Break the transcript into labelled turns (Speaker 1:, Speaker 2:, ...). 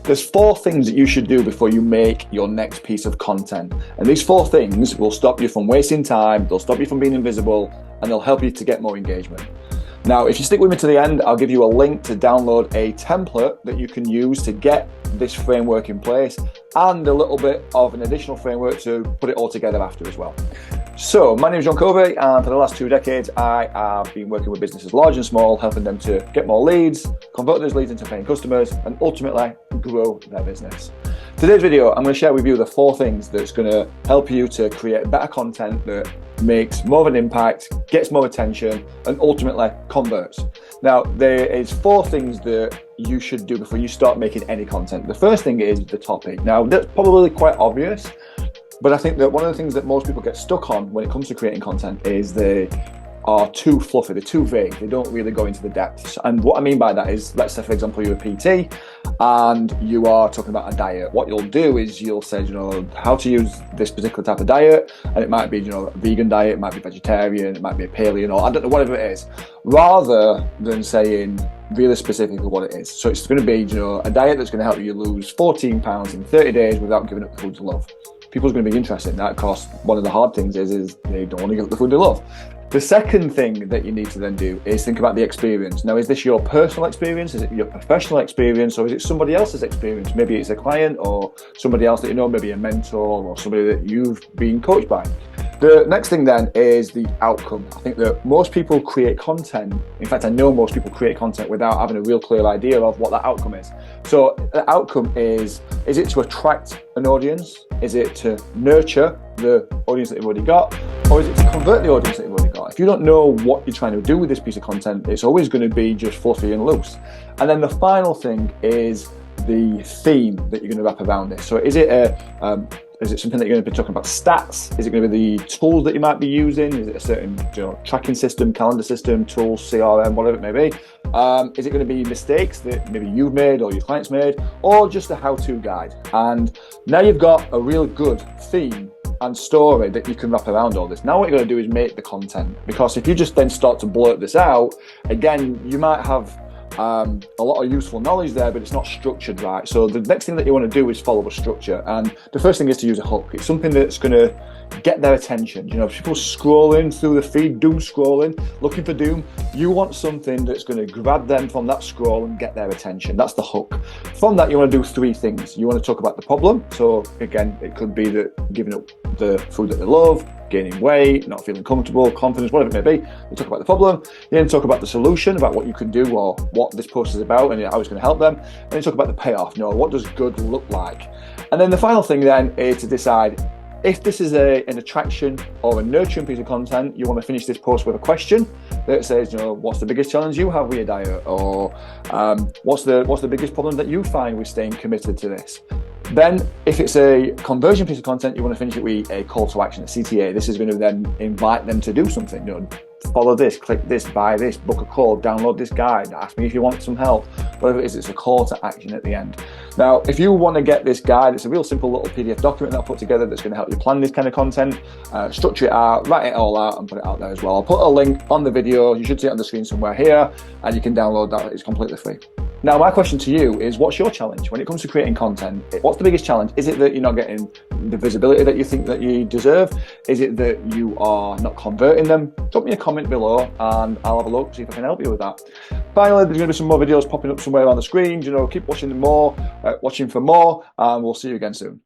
Speaker 1: There's 4 things that you should do before you make your next piece of content. And these 4 things will stop you from wasting time, they'll stop you from being invisible, and they'll help you to get more engagement. Now, if you stick with me to the end, I'll give you a link to download a template that you can use to get this framework in place, and a little bit of an additional framework to put it all together after as well. So, my name is John Covey, and for the last 2 decades, I have been working with businesses large and small, helping them to get more leads, convert those leads into paying customers, and ultimately grow their business. Today's video, I'm going to share with you the 4 things that's going to help you to create better content that makes more of an impact, gets more attention, and ultimately converts. Now, there is 4 things that you should do before you start making any content. The first thing is the topic. Now, that's probably quite obvious, but I think that one of the things that most people get stuck on when it comes to creating content is they are too fluffy, they're too vague, they don't really go into the depths. And what I mean by that is, let's say for example you're a PT and you are talking about a diet. What you'll do is you'll say, how to use this particular type of diet, and it might be, a vegan diet, it might be vegetarian, it might be a paleo, or I don't know, whatever it is, rather than saying really specifically what it is. So it's going to be, a diet that's going to help you lose 14 pounds in 30 days without giving up the food to love. People's going to be interested in that. Of course, one of the hard things is they don't want to give up the food they love. The second thing that you need to then do is think about the experience. Now, is this your personal experience? Is it your professional experience? Or is it somebody else's experience? Maybe it's a client or somebody else that you know, maybe a mentor or somebody that you've been coached by. The next thing then is the outcome. I think that most people create content. In fact, I know most people create content without having a real clear idea of what that outcome is. So the outcome is it to attract an audience? Is it to nurture the audience that you've already got? Or is it to convert the audience that you've already got? If you don't know what you're trying to do with this piece of content, it's always going to be just fluffy and loose. And then the final thing is the theme that you're going to wrap around it. So is it something that you're going to be talking about stats? Is it going to be the tools that you might be using? Is it a certain tracking system, calendar system, tools, CRM, whatever it may be? Is it going to be mistakes that maybe you've made or your clients made, or just a how-to guide? And now you've got a real good theme and story that you can wrap around all this. Now what you're going to do is make the content, because if you just then start to blurt this out, again, you might have a lot of useful knowledge there, but it's not structured right. So the next thing that you want to do is follow a structure, and the first thing is to use a hook. It's something that's going to get their attention. People scrolling through the feed, doom scrolling, looking for doom. You want something that's going to grab them from that scroll and get their attention. That's the hook. From that, you want to do 3 things. You want to talk about the problem. So again, it could be that giving up the food that they love, gaining weight, not feeling comfortable, confidence, whatever it may be. You talk about the problem. You then talk about the solution, about what you can do or what this post is about and how it's going to help them. And you talk about the payoff. What does good look like? And then the final thing then is to decide if this is an attraction or a nurturing piece of content. You want to finish this post with a question that says, what's the biggest challenge you have with your diet? Or what's the biggest problem that you find with staying committed to this? Then, if it's a conversion piece of content, you want to finish it with a call to action, a CTA. This is going to then invite them to do something. Follow this, click this, buy this, book a call, download this guide, ask me if you want some help. Whatever it is, it's a call to action at the end. Now, if you want to get this guide, it's a real simple little PDF document that I'll put together that's going to help you plan this kind of content, structure it out, write it all out, and put it out there as well. I'll put a link on the video. You should see it on the screen somewhere here, and you can download that. It's completely free. Now, my question to you is, what's your challenge when it comes to creating content? What's the biggest challenge? Is it that you're not getting the visibility that you think that you deserve? Is it that you are not converting them? Drop me a comment below and I'll have a look, see if I can help you with that. Finally, there's going to be some more videos popping up somewhere on the screen. Keep watching for more, and we'll see you again soon.